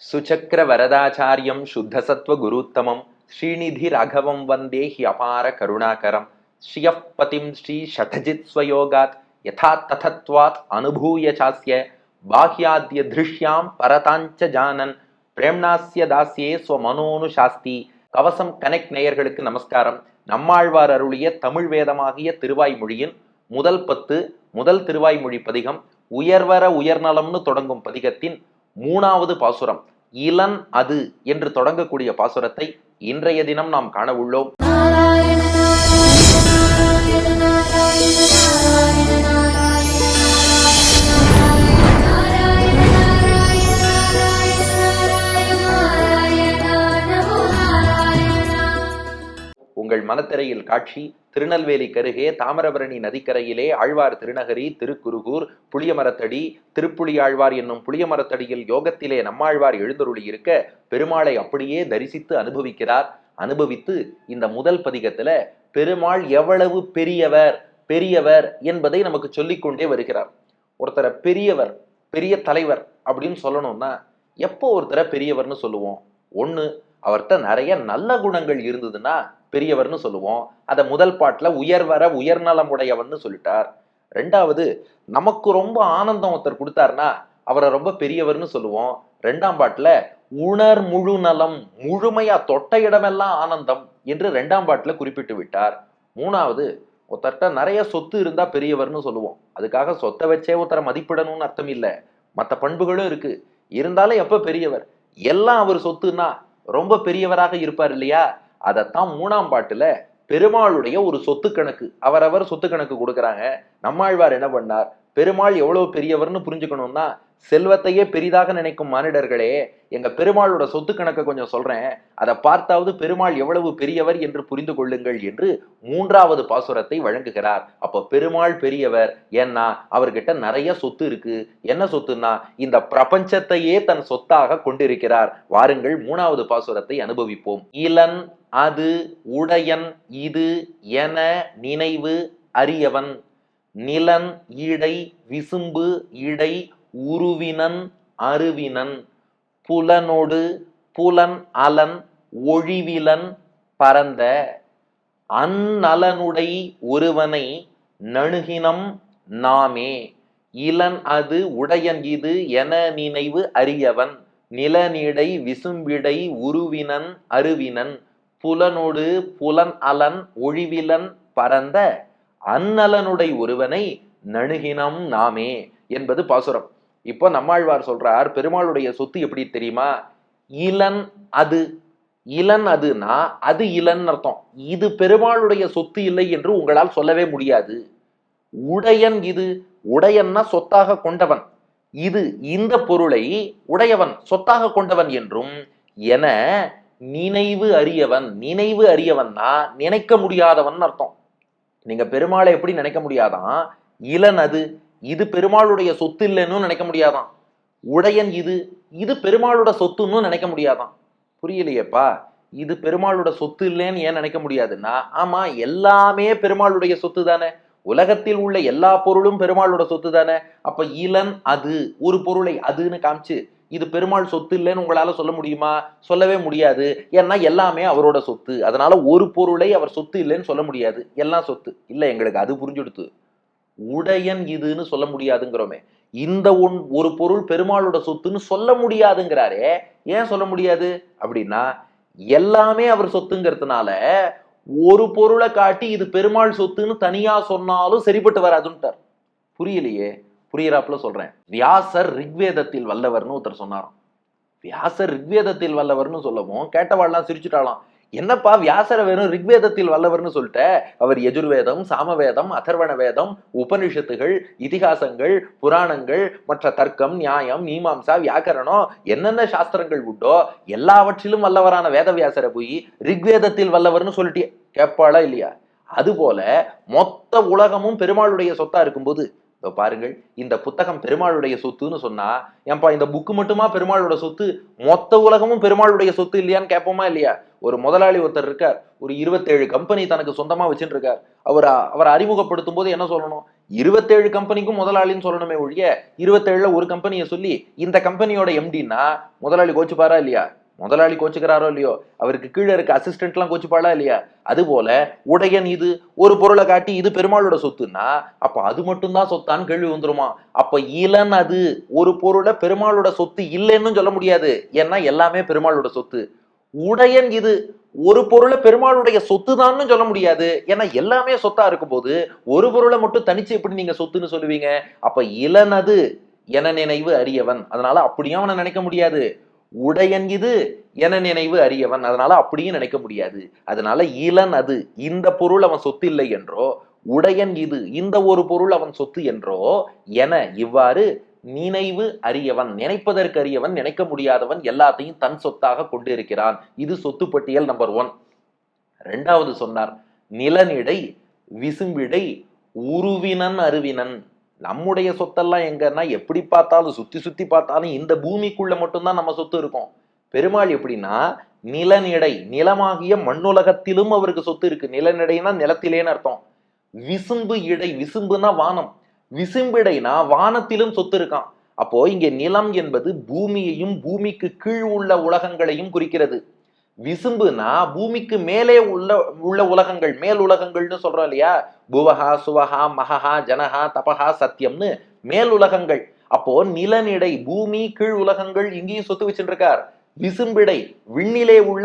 சுச்சக்கர வரதாச்சாரியம் சுத்தசத்வ குருத்தமம் ஸ்ரீநிதி ராகவம் வந்தே he அபார கருணாகரம் ஸ்ரீயப்பதிம் ஸ்ரீ ஷடஜித் ஸ்வயோகாத் யதா ததத்வாத் அனுபூய சாஸ்ய பாஹ்யாத்ய திருஷ்யாம் பரதாஞ்ச ஜானன் பிரேம்னாஸ்ய தாஸ்யே ஸ்வமனோனு சாஸ்தி. கவசம் கனெக்ட் நேயர்களுக்கு நமஸ்காரம். நம்மாழ்வார் அருளிய தமிழ் வேதமாகிய திருவாய்மொழியின் முதல் 10 முதல் திருவாய்மொழி பதிகம் உயர்வர உயர்நலம்னு தொடங்கும் பதிகத்தின் 3வது பாசுரம் இளன் அது என்று தொடங்கக்கூடிய பாசுரத்தை இன்றைய தினம் நாம் காண உள்ளோம். உங்கள் மனத்திரையில் காட்சி திருநெல்வேலி கருகே தாமிரபரணி நதிக்கரையிலே ஆழ்வார் திருநகரி திருக்குருகூர் புளியமரத்தடி திருப்புளியாழ்வார் என்னும் புளியமரத்தடியில் யோகத்திலே நம்மாழ்வார் எழுந்தருளி இருக்க பெருமாளை அப்படியே தரிசித்து அனுபவிக்கிறார். அனுபவித்து இந்த முதல் பதிகத்துல பெருமாள் எவ்வளவு பெரியவர் பெரியவர் என்பதை நமக்கு சொல்லிக்கொண்டே வருகிறார். ஒருத்தரை பெரியவர் பெரிய தலைவர் அப்படின்னு சொல்லணும்னா எப்போ ஒருத்தரை பெரியவர்னு சொல்லுவோம்? ஒண்ணு, அவர்கிட்ட நிறைய நல்ல குணங்கள் இருந்ததுன்னா பெரியவர்னு சொல்லுவோம். அத முதல் பாட்டுல உயர்வர உயர்நலம் உடையவன்னு சொல்லிட்டார். 2வது, நமக்கு ரொம்ப ஆனந்தம் ஒருத்தர் கொடுத்தாருன்னா அவரை ரொம்ப பெரியவர்னு சொல்லுவோம். 2ஆம் பாட்டுல உணர் முழு நலம், முழுமையா தொட்ட இடமெல்லாம் ஆனந்தம் என்று 2ஆம் பாட்டுல குறிப்பிட்டு விட்டார். 3வது, ஒருத்தர்கிட்ட நிறைய சொத்து இருந்தா பெரியவர்னு சொல்லுவோம். அதுக்காக சொத்தை வச்சே ஒருத்தரை மதிப்பிடணும்னு அர்த்தம் இல்லை. மற்ற பண்புகளும் இருக்கு. இருந்தாலும் எப்ப பெரியவர்? எல்லாம் அவர் சொத்துன்னா ரொம்ப பெரியவராக இருப்பார் இல்லையா? அதத்தான் 3ஆம் பாட்டுல பெருமாளுடைய ஒரு சொத்து கணக்கு, அவரவர் சொத்து கணக்கு கொடுக்குறாங்க. நம்மாழ்வார் என்ன பண்ணார்? பெருமாள் எவ்வளவு பெரியவர்னு புரிஞ்சுக்கணும்னா செல்வத்தையே பெரிதாக நினைக்கும் மானிடர்களே, எங்க பெருமாளோட சொத்து கணக்கை கொஞ்சம் சொல்றேன், அதை பார்த்தாவது பெருமாள் எவ்வளவு பெரியவர் என்று புரிந்து கொள்ளுங்கள் என்று 3வது பாசுரத்தை வழங்குகிறார். அப்ப பெருமாள் பெரியவர், ஏன்னா அவர்கிட்ட நிறைய சொத்து இருக்கு. என்ன சொத்துன்னா இந்த பிரபஞ்சத்தையே தன் சொத்தாக கொண்டிருக்கிறார். வாருங்கள் 3வது பாசுரத்தை அனுபவிப்போம். இளன் அது உடையன் இது என நினைவு அறியவன், நிலன் இடை விசும்பு இடை உருவினன் அருவினன், புலனோடு புலன் அலன் ஒழிவிலன் பரந்த, அந்நலனுடை ஒருவனை நணுகினம் நாமே. இளன் அது உடையன் இது என நினைவு அறியவன், நிலனிடை விசும்பிடை உருவினன் அருவினன், புலனோடு புலன் அலன் ஒழிவிலன் பரந்த, அந்நலனுடை ஒருவனை நணுகினம் நாமே என்பது பாசுரம். இப்போ நம்மாழ்வார் சொல்றார், பெருமாளுடைய சொத்து எப்படி தெரியுமா? இளன் அது. இளன் அதுனா அது இளன் அர்த்தம். இது பெருமாளுடைய சொத்து இல்லை என்று உங்களால் சொல்லவே முடியாது. உடையன் இது, உடையன்னா சொத்தாக கொண்டவன், இது இந்த பொருளை உடையவன் சொத்தாக கொண்டவன் என்றும் என நினைவு அறியவன். நினைவு அறியவன்னா நினைக்க முடியாதவன் அர்த்தம். நீங்க பெருமாளை எப்படி நினைக்க முடியாதான்? இளன் அது, இது பெருமாளுடைய சொத்து இல்லைன்னு நினைக்க முடியாதான். உடையன் இது, இது பெருமாளோட சொத்துன்னு நினைக்க முடியாதான். புரியலையேப்பா? இது பெருமாளோட சொத்து இல்லைன்னு ஏன் நினைக்க முடியாதுன்னா, ஆமா எல்லாமே பெருமாளுடைய சொத்து தானே. உலகத்தில் உள்ள எல்லா பொருளும் பெருமாளோட சொத்து தானே. அப்ப இளன் அது ஒரு பொருளை அதுன்னு காமிச்சு இது பெருமாள் சொத்து இல்லைன்னு உங்களால சொல்ல முடியுமா? சொல்லவே முடியாது. ஏன்னா எல்லாமே அவரோட சொத்து. அதனால ஒரு பொருளை அவர் சொத்து இல்லைன்னு சொல்ல முடியாது. எல்லாம் சொத்து இல்லை. எங்களுக்கு அது புரிஞ்சுடுத்து. உடையன் இதுன்னு சொல்ல முடியாதுங்கிறோமே. இந்த ஒரு பொருள் பெருமாளோட சொத்துன்னு சொல்ல முடியாதுங்கிறாரே. ஏன் சொல்ல முடியாது அப்படின்னா, எல்லாமே அவர் சொத்துங்கிறதுனால ஒரு பொருளை காட்டி இது பெருமாள் சொத்துன்னு தனியா சொன்னாலும் சரிப்பட்டு வராதுன்ட்டார். புரியலையே? புரியறாப்புல சொல்றேன். வியாசர் ரிக்வேதத்தில் வல்லவர்னு ஒருத்தர் சொன்னாராம். வியாசர் ரிக்வேதத்தில் வல்லவர்னு சொல்லவும் கேட்டவாள்லாம் சிரிச்சுட்டாலாம். என்னப்பா வியாசரை வெறும் ரிக்வேதத்தில் வல்லவர்னு சொல்லிட்ட? அவர் யஜுர்வேதம், சாமவேதம், அதர்வண வேதம், உபனிஷத்துகள், இதிகாசங்கள், புராணங்கள், மற்ற தர்க்கம், நியாயம், மீமாம்சா, வியாக்கரணம், என்னென்ன சாஸ்திரங்கள் உண்டோ எல்லாவற்றிலும் வல்லவரான வேதவியாசரை போய் ரிக்வேதத்தில் வல்லவர்னு சொல்லிட்டே கேட்பாளா இல்லையா? அதுபோல மொத்த உலகமும் பெருமாளுடைய சொத்தா இருக்கும்போது பாருங்கள், இந்த புத்தகம் பெருமாளுடைய சொத்துன்னு சொன்னா, ஏன்பா இந்த புக்கு மட்டுமா பெருமாளோட சொத்து? மொத்த உலகமும் பெருமாளுடைய சொத்து இல்லையான்னு கேட்போமா இல்லையா? ஒரு முதலாளி ஒருத்தர் இருக்கார், ஒரு 27 கம்பெனி தனக்கு சொந்தமா வச்சுட்டு இருக்கார். அவர் அறிமுகப்படுத்தும் போது என்ன சொல்லணும்? 27 கம்பெனிக்கும் முதலாளின்னு சொல்லணுமே ஒழிய 27ல ஒரு கம்பெனியை சொல்லி இந்த கம்பெனியோட எம்டின்னா முதலாளி கோச்சுப்பாரா இல்லையா? முதலாளி கோச்சுக்கிறாரோ இல்லையோ, அவருக்கு கீழே இருக்க அசிஸ்டன்ட் எல்லாம் கோச்சுப்பாளா இல்லையா? அது போல உடையன் இது ஒரு பொருளை காட்டி இது பெருமாளோட சொத்துன்னா அப்ப அது மட்டும்தான் சொத்தான்னு கேள்வி வந்துருமா? அப்ப இளன் அது ஒரு பொருளை பெருமாளோட சொத்து இல்லைன்னு சொல்ல முடியாது. ஏன்னா எல்லாமே பெருமாளோட சொத்து. உடையன் இது ஒரு பொருளை பெருமாளுடைய சொத்து தான் சொல்ல முடியாது. ஏன்னா எல்லாமே சொத்தா இருக்கும் போது ஒரு பொருளை மட்டும் தனிச்சு எப்படி நீங்க சொத்துன்னு சொல்லுவீங்க? அப்ப இளனது என நினைவு அறியவன், அதனால அப்படியும் அவனை நினைக்க முடியாது. உடையன் இது என நினைவு அறியவன், அதனால அப்படியும் நினைக்க முடியாது. அதனால இளன் அது இந்த பொருள் அவன் சொத்து இல்லை என்றோ, உடையன் இது இந்த ஒரு பொருள் அவன் சொத்து என்றோ என இவ்வாறு நினைவு அறியவன், நினைப்பதற்கு அறியவன், நினைக்க முடியாதவன், எல்லாத்தையும் தன் சொத்தாக கொண்டிருக்கிறான். இது சொத்து பட்டியல் நம்பர் 1. 2வது சொன்னார், நிலனிடை விசும்பிடை உருவினன் அருவினன். நம்முடைய சொத்தெல்லாம் எங்கன்னா எப்படி பார்த்தாலும் சுத்தி சுத்தி பார்த்தாலும் இந்த பூமிக்குள்ள மட்டும்தான் நம்ம சொத்து இருக்கும். பெருமாள் எப்படின்னா நிலனிடை, நிலமாகிய மண்ணுலகத்திலும் அவருக்கு சொத்து இருக்கு. நிலனிடைனா நிலத்திலேன்னு அர்த்தம். விசும்பு இடை, விசும்புனா வானம், விசும்பிடைனா வானத்திலும் சொத்து இருக்கான். அப்போ இங்கே நிலம் என்பது பூமியையும் பூமிக்கு கீழ் உள்ள உலகங்களையும் குறிக்கிறது. விசும்புனா பூமிக்கு மேலே உள்ள உலகங்கள், மேல் உலகங்கள்னு சொல்றோம் இல்லையா? புவஹா சுவஹா மகஹா ஜனஹா தபஹா சத்தியம்னு மேல் உலகங்கள். அப்போ நிலனிடை பூமி கீழ் உலகங்கள் இங்கேயும் சொத்து வச்சுட்டு இருக்கார். விசும்பிடை விண்ணிலே உள்ள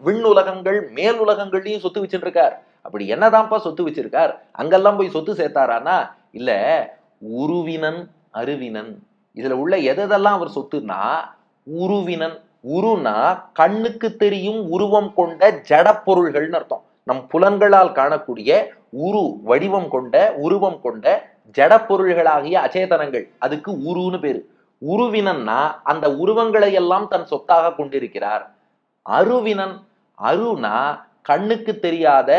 விண் உலகங்கள் மேல் உலகங்கள்லயும் சொத்து வச்சுட்டு இருக்கார். அப்படி என்னதான்ப்பா சொத்து வச்சிருக்கார்? அங்கெல்லாம் போய் சொத்து சேர்த்தாரானா இல்ல. உருவினன் அருவினன், இதுல உள்ள எதெல்லாம் அவர் சொத்துனா உருவினன். உருனா கண்ணுக்கு தெரியும் உருவம் கொண்ட ஜட பொருள்கள்னு அர்த்தம். நம் புலன்களால் காணக்கூடிய உரு வடிவம் கொண்ட உருவம் கொண்ட ஜட பொருள்களாகிய அச்சேதனங்கள், அதுக்கு உருன்னு பேரு. உருவினன்னா அந்த உருவங்களை எல்லாம் தன் சொத்தாக கொண்டிருக்கிறார். அருவினன், அருனா கண்ணுக்கு தெரியாத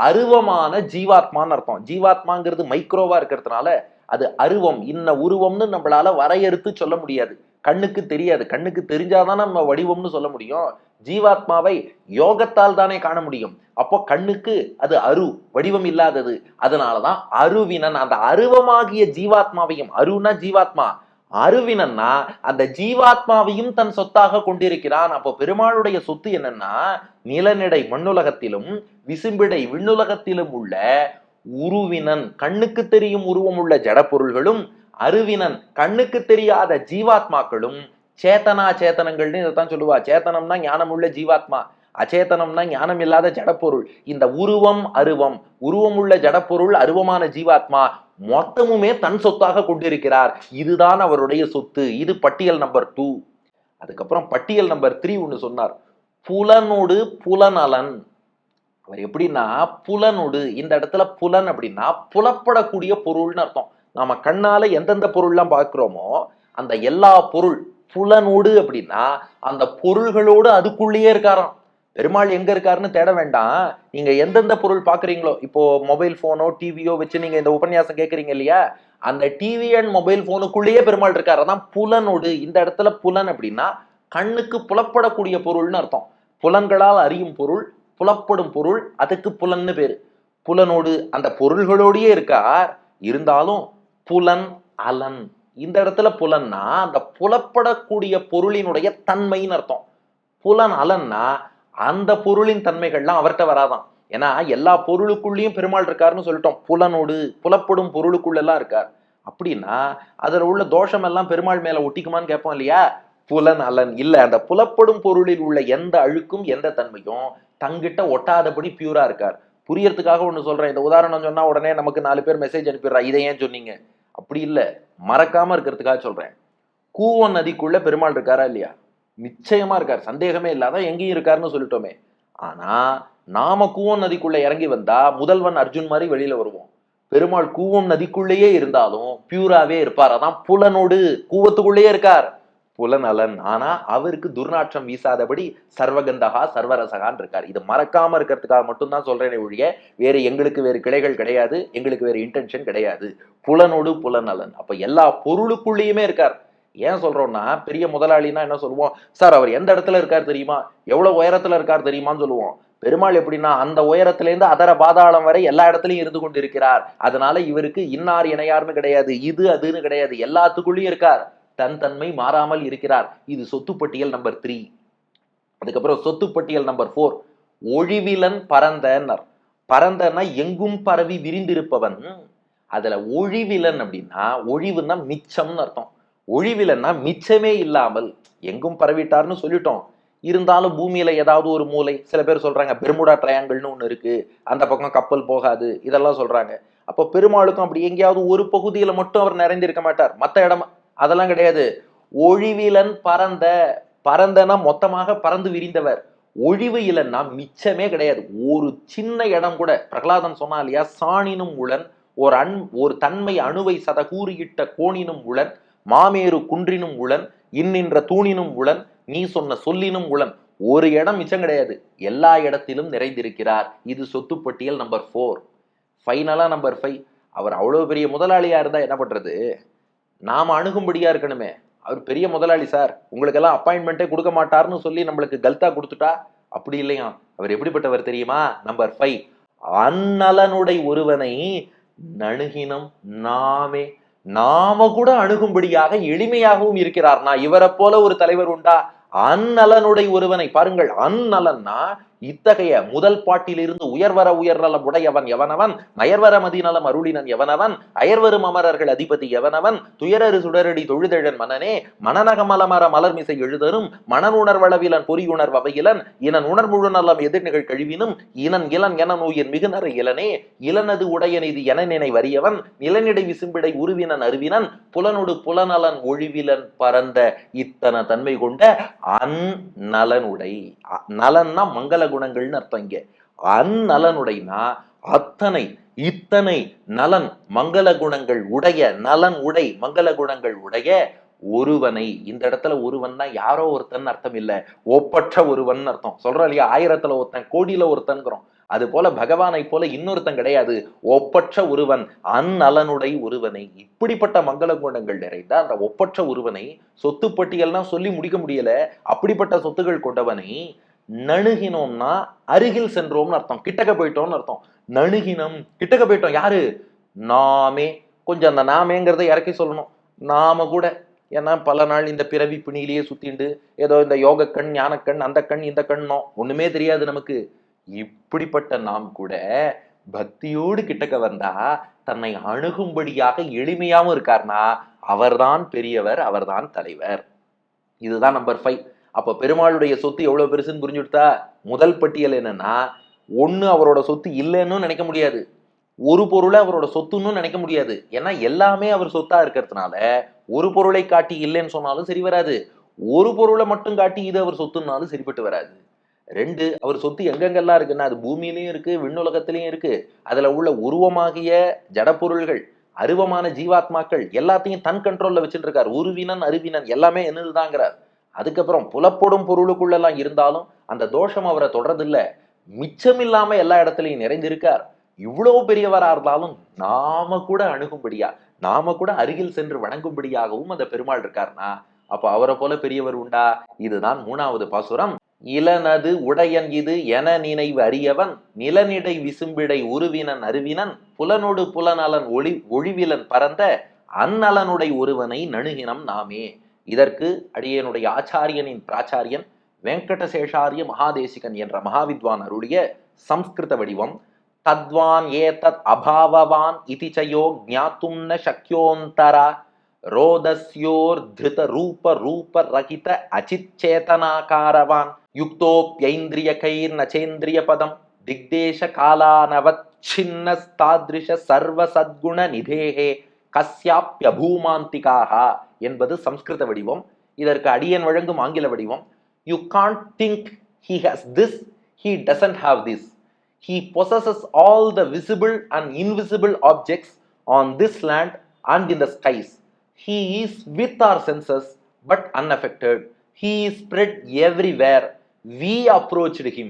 அருவமான ஜீவாத்மான்னு அர்த்தம். ஜீவாத்மாங்கிறது மைக்ரோவா இருக்கிறதுனால அது அருவம், இன்ன உருவம்னு நம்மளால வரையறுத்து சொல்ல முடியாது. கண்ணுக்கு தெரியாது. கண்ணுக்கு தெரிஞ்சாதான் நம்ம வடிவம்னு சொல்ல முடியும். ஜீவாத்மாவை யோகத்தால் தானே காண முடியும். அப்போ கண்ணுக்கு அது அரு, வடிவம் இல்லாதது. அதனாலதான் அருவினன், அந்த அருவமாகிய ஜீவாத்மாவையும், அருனா ஜீவாத்மா, அருவினன்னா அந்த ஜீவாத்மாவையும் தன் சொத்தாக கொண்டிருக்கிறான். அப்போ பெருமாளுடைய சொத்து என்னன்னா நிலனிடை மண்ணுலகத்திலும் விசும்பிடை விண்ணுலகத்திலும் உள்ள உருவினன், கண்ணுக்கு தெரியும் உருவம் உள்ள ஜட பொருள்களும், அருவினன் கண்ணுக்கு தெரியாத ஜீவாத்மாக்களும், சேத்தனா சேத்தனங்கள்னு இதைத்தான் சொல்லுவா. சேத்தனம்னா ஞானம் உள்ள ஜீவாத்மா, அச்சேதனம்னா ஞானம் இல்லாத ஜடப்பொருள். இந்த உருவம் அருவம், உருவம் உள்ள ஜடப்பொருள் அருவமான ஜீவாத்மா மொத்தமுமே தன் சொத்தாக கொண்டிருக்கிறார். இதுதான் அவருடைய சொத்து. இது பட்டியல் நம்பர் 2. அதுக்கப்புறம் பட்டியல் நம்பர் 3 ஒண்ணு சொன்னார். புலனோடு புலனலன். அவர் எப்படின்னா புலனோடு, இந்த இடத்துல புலன் அப்படின்னா புலப்படக்கூடிய பொருள்னு அர்த்தம். நாம கண்ணால எந்தெந்த பொருள்லாம் பார்க்கிறோமோ அந்த எல்லா பொருள், புலனோடு அப்படின்னா அந்த பொருள்களோடு அதுக்குள்ளேயே இருக்காராம். பெருமாள் எங்க இருக்காருன்னு தேட வேண்டாம். நீங்க எந்தெந்த பொருள் பாக்குறீங்களோ, இப்போ மொபைல் போனோ டிவியோ வச்சு நீங்க இந்த உபன்யாசம் கேட்கறீங்க இல்லையா, அந்த டிவி அண்ட் மொபைல் போனுக்குள்ளேயே பெருமாள் இருக்காரு. அதான் புலனோடு. இந்த இடத்துல புலன் அப்படின்னா கண்ணுக்கு புலப்படக்கூடிய பொருள்னு அர்த்தம். புலன்களால் அறியும் பொருள், புலப்படும் பொருள், அதுக்கு புலன்னு பேரு. புலனோடு அந்த பொருள்களோடயே இருக்கார். இருந்தாலும் புலன் அலன். இந்த இடத்துல புலன்னா அந்த புலப்படக்கூடிய பொருளினுடைய தன்மைன்னு அர்த்தம். புலன் அலன்னா அந்த பொருளின் தன்மைகள்லாம் அவர்கிட்ட வராதான். ஏன்னா எல்லா பொருளுக்குள்ளேயும் பெருமாள் இருக்காருன்னு சொல்லிட்டோம். புலனோடு புலப்படும் பொருளுக்குள்ள எல்லாம் இருக்கார். அப்படின்னா அதுல உள்ள தோஷம் எல்லாம் பெருமாள் மேல ஒட்டிக்குமான்னு கேட்போம் இல்லையா? புலன் அலன் இல்ல. அந்த புலப்படும் பொருளில் உள்ள எந்த அழுக்கும் எந்த தன்மையும் தங்கிட்ட ஒட்டாதபடி பியூரா இருக்கார். புரியறதுக்காக ஒண்ணு சொல்றேன். இந்த உதாரணம் சொன்னா உடனே நமக்கு 4 பேர் மெசேஜ் அனுப்பிடுறா, இதை ஏன் சொன்னீங்க? அப்படி இல்ல, மறக்காம இருக்கிறதுக்காக சொல்றேன். கூவம் நதிக்குள்ள பெருமாள் இருக்காரா இல்லையா? நிச்சயமா இருக்கார், சந்தேகமே இல்லாத எங்கேயும் இருக்காருன்னு சொல்லிட்டோமே. ஆனா நாம கூவம் நதிக்குள்ள இறங்கி வந்தா முதல்வன் அர்ஜுன் மாதிரி வெளியில வருவோம். பெருமாள் கூவம் நதிக்குள்ளேயே இருந்தாலும் பியூராவே இருப்பார். அதான் புலனோடு, கூவத்துக்குள்ளேயே இருக்கார், புலனலன். ஆனா அவருக்கு துர்நாற்றம் வீசாதபடி சர்வகந்தகா சர்வரசகான் இருக்கார். இது மறக்காம இருக்கிறதுக்காக மட்டும்தான் சொல்றேனே ஒழிய வேற எங்களுக்கு வேறு கிளைகள் கிடையாது, எங்களுக்கு வேறு இன்டென்ஷன் கிடையாது. புலனோடு புலனலன். அப்ப எல்லா பொருளுக்குள்ளேயுமே இருக்கார். ஏன் சொல்றோம்னா, பெரிய முதலாளினா என்ன சொல்லுவோம், சார் அவர் எந்த இடத்துல இருக்கார் தெரியுமா, எவ்வளவு உயரத்துல இருக்கார் தெரியுமான்னு சொல்லுவோம். பெருமாள் எப்படின்னா அந்த உயரத்திலேருந்து அதர பாதாளம் வரை எல்லா இடத்துலயும் இருந்து கொண்டு இருக்கிறார். அதனால இவருக்கு இன்னார் இணையார்னு கிடையாது, இது அதுன்னு கிடையாது, எல்லாத்துக்குள்ளயும் இருக்கார். தன் தன்மை மாறாமல் இருக்கிறார். இது சொத்துப்பட்டியல் நம்பர் 3. அதுக்கப்புறம் சொத்துப்பட்டியல் நம்பர் 4, ஒழிவிலன் பரந்தனர். பரந்தன்னா எங்கும் பரவி விரிந்திருப்பவன். அதுல ஒழிவிலன் அப்படின்னா, ஒழிவுன்னா மிச்சம்னு அர்த்தம். ஒழிவிலன்னா மிச்சமே இல்லாமல், எங்கும் பரவிட்டார்னு சொல்லிட்டோம். இருந்தாலும் பூமியில ஏதாவது ஒரு மூலை, சில பேர் சொல்றாங்க பெர்முடா ட்ரையாங்கிள்னு ஒண்ணு இருக்கு, அந்த பக்கம் கப்பல் போகாது, இதெல்லாம் சொல்றாங்க. அப்போ பெருமாளுக்கும் அப்படி எங்கேயாவது ஒரு பகுதியில மட்டும் அவர் நிறைந்திருக்க மாட்டார், மத்த இடம் அதெல்லாம் கிடையாது. ஒழிவிலன் பரந்த, பரந்தனா மொத்தமாக பறந்து விரிந்தவர். ஒழிவு இலன்னா மிச்சமே கிடையாது. ஒரு சின்ன இடம் கூட, பிரகலாதன் சொன்னா இல்லையா, சாணினும் உளன், ஒரு தன்மை அணுவை சதகூறியிட்ட கோணினும் உளன், மாமேரு குன்றினும் உளன், இன்னின்ற தூணினும் உளன், நீ சொன்ன சொல்லினும் உளன். ஒரு இடம் மிச்சம் கிடையாது, எல்லா இடத்திலும் நிறைந்திருக்கிறார். இது சொத்துப்பட்டியல் நம்பர் 4. ஃபைனலா நம்பர் 5, அவர் அவ்வளவு பெரிய முதலாளியா இருந்தா என்ன பண்றது, நாம அணுகும்படியா இருக்கணுமே. அவர் பெரிய முதலாளி சார், உங்களுக்கு எல்லாம் அப்பாயின்மெண்ட்டே கொடுக்க மாட்டார்னு சொல்லி நம்மளுக்கு கல்தா கொடுத்துட்டா, அப்படி இல்லையா. அவர் எப்படிப்பட்டவர் தெரியுமா, நம்பர் 5, அந்நலனுடை ஒருவனை நணுகினம் நாமே. நாம கூட அணுகும்படியாக எளிமையாகவும் இருக்கிறார். நான் இவரை போல ஒரு தலைவர் உண்டா. அந்நலனுடை ஒருவனை பாருங்கள், அந்நலன்னா இத்தகைய முதல் பாட்டிலிருந்து உயர்வர உயர்நலம் உடையவன் எவனவன், நயர்வர மதிநலம் அருளினன் எவனவன், அயர்வரும் அமரர்கள் அதிபதி எவனவன், துயரறு சுடரடி தொழுதழன் மனனே, மனநகமலமர மலர்மிசை எழுதரும், மனனுணர்வளவிலன் பொறியுணர் வவையிலன், இனன் உணர்முழு நலம் எதிர்நிகழ் கழிவினும், இனன் இளன் என நோயின் மிகுநற இளனே, இளனது உடையன் இது என நினை வறியவன், நிலனிடை விசும்பிடை உருவினன் அருவினன், புலனொடு புலநலன் ஒழிவிலன் பரந்த இத்தன தன்மை கொண்ட அந்நலனுடை. நலன்னா மங்கள குணங்கள்னு அர்த்தம். இங்க அந்நலனுடைனா அத்தனை இத்தனை நலன் மங்கள குணங்கள் உடைய, நலன் உடை மங்கள குணங்கள் உடைய ஒருவனை. இந்த இடத்துல ஒருவன்னா யாரோ ஒருத்தன் அர்த்தம் இல்ல, ஒப்பற்ற ஒருவன் அர்த்தம். சொல்றோம் இல்லையா, 1000த்துல ஒருத்தன் கோடியில ஒருத்தன்கிறோம். அது போல பகவானை போல இன்னொருத்தன் கிடையாது, ஒப்பற்ற ஒருவன், அந்நலனுடை ஒருவனை. இப்படிப்பட்ட மங்கள குணங்கள் நிறைந்த அந்த ஒப்பற்ற ஒருவனை சொத்து பட்டியல்னா சொல்லி முடிக்க முடியல. அப்படிப்பட்ட சொத்துகள் கொண்டவனை நணுகினோம்னா அருகில் சென்றோம்னு அர்த்தம், கிட்டக்க போயிட்டோம்னு அர்த்தம். நணுகினம் கிட்டக்க போயிட்டோம் யாரு, நாமே. கொஞ்சம் அந்த நாமேங்கிறத இறக்கி சொல்லணும். நாம கூட, ஏன்னா பல நாள் இந்த பிறவி பிணியிலேயே சுத்திண்டு ஏதோ இந்த யோக கண் ஞானக்கண் அந்த கண் இந்த கண்ணோ ஒண்ணுமே தெரியாது நமக்கு. இப்படிப்பட்ட நாம் கூட பக்தியோடு கிட்டக்க வந்தா தன்னை அணுகும்படியாக எளிமையாவும் இருக்கார்னா அவர்தான் பெரியவர், அவர்தான் தலைவர். இதுதான் நம்பர் 5. அப்ப பெருமாளுடைய சொத்து எவ்வளவு பெருசுன்னு புரிஞ்சுட்டா. முதல் பட்டியல் என்னன்னா, ஒண்ணு அவரோட சொத்து இல்லைன்னு நினைக்க முடியாது, ஒரு பொருளை அவரோட சொத்துன்னு நினைக்க முடியாது. ஏன்னா எல்லாமே அவர் சொத்தா இருக்கிறதுனால ஒரு பொருளை காட்டி இல்லைன்னு சொன்னாலும் சரி வராது, ஒரு பொருளை மட்டும் காட்டி இது அவர் சொத்துனாலும் சரிப்பட்டு வராது. 2, அவர் சொத்து எங்கெங்கெல்லாம் இருக்குன்னா, அது பூமியிலையும் இருக்கு, விண்ணுலகத்திலையும் இருக்கு. அதுல உள்ள உருவமாகிய ஜடப்பொருள்கள், அருவமான ஜீவாத்மாக்கள் எல்லாத்தையும் தன் கண்ட்ரோல்ல வச்சுட்டு இருக்கார். உருவினன் அருவினன் எல்லாமே என்னதுதாங்கிறார். அதுக்கப்புறம் புலப்படும் பொருளுக்குள்ள எல்லாம் இருந்தாலும் அந்த தோஷம் அவரை தொடர்றதில்ல, மிச்சமில்லாம எல்லா இடத்துலையும் நிறைந்திருக்கார். இவ்வளவு பெரியவரா இருந்தாலும் நாம கூட அணுகும்படியா, நாம கூட அருகில் சென்று வணங்கும்படியாகவும் அந்த பெருமாள் இருக்கார்னா அப்ப அவரை போல பெரியவர் உண்டா. இதுதான் 3வது பாசுரம். இளனது உடையன் இது என நினைவு அறியவன், நிலனிடை விசும்பிடை உருவினன் அருவினன், புலனொடு புலநலன் ஒழிவிலன் பரந்த அந்நலனுடை ஒருவனை நணுகினம் நாமே. இதற்கு அடியனுடைய ஆச்சாரியனின் பிராச்சாரியன் வெங்கடசேஷாரிய மகாதேசிகன் என்ற மகாவித்வான் அருளிய சம்ஸ்கிருத வடிவம். தத்வான் ஏதத் அபாவவான் இதிச்சயோ ஞாத்தும் ந சக்யோந்தரா ரோதஸ்யோர் திருத ரூப ரூப ரகித அச்சிச்சேதனாகாரவான் யுக்தோப்யைந்திரியகைர் நச்சேந்திரிய பதம் திக்தேச காலானவச்சின்னஸ்தாத்ரிஷ சர்வ சத்குண நிதேகே கஸ்யாப்யபூமாந்திகாக என்பது சம்ஸ்கிருத வடிவம். இதற்கு அடியன் வழங்கும் ஆங்கில வடிவம். You can't think he has this, he doesn't have this. He possesses all the visible and invisible objects on this land and in the skies. He is with our senses but unaffected. He is spread everywhere. We approached him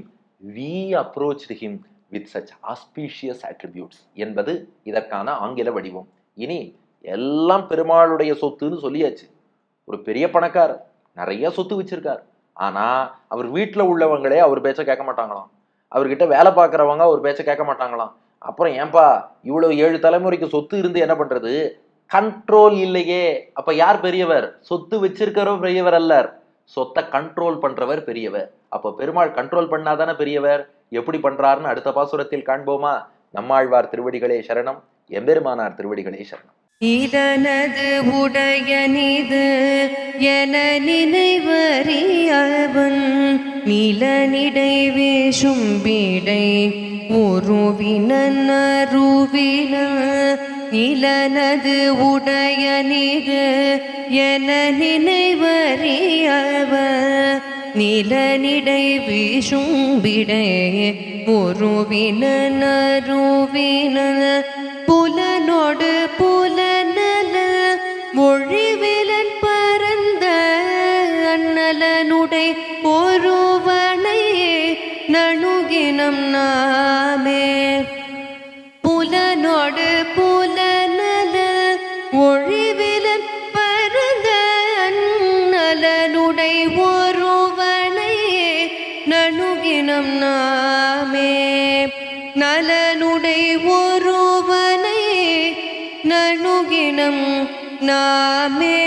with such auspicious attributes என்பது இதற்கான ஆங்கில வடிவம். இனி எல்லாம் பெருமாளுடைய சொத்துன்னு சொல்லியாச்சு. ஒரு பெரிய பணக்காரர், நிறைய சொத்து வச்சிருக்கார். ஆனா அவர் வீட்டுல உள்ளவங்களே அவர் பேச்ச கேட்க மாட்டாங்களாம். அவர்கிட்ட வேலை பார்க்கறவங்க அவர் பேச்ச கேட்க மாட்டாங்களாம். அப்புறம் ஏன்பா இவ்வளவு 7 தலைமுறைக்கு சொத்து இருந்து என்ன பண்றது? கண்ட்ரோல் இல்லையே. அப்ப யார் பெரியவர்? சொத்து வச்சிருக்கிறவர் பெரியவர் அல்ல, சொத்தை கண்ட்ரோல் பண்றவர் பெரியவர். அப்ப பெருமாள் கண்ட்ரோல் பண்ணாதானே பெரியவர். எப்படி பண்றாருன்னு அடுத்த பாசுரத்தில் காண்போமா? நம்மாழ்வார் திருவடிகளே சரணம், எம்பெருமானார் திருவடிகளே சரணம். இதனது உடையனிது என நினைவறியவன் நிலனிடை வேஷும் பீடை உருவினன் அருவின. நிலனது உடையனிது என நினைவறியவன் நிலனிடை வீசும் விடை உருவினன் அருவின. புலனோடு புலனல மொழிவிலன் பரந்த அண்ணலனுடை ஒருவனை நணுகினம் நாமே. புலனோடு புலனல மொழிவிலன் பரந்த அண்ணலனுடை ஒருவனை நணுகினம் நாமே. நலனுடை ஒருவனை நணுகினம் நாமே.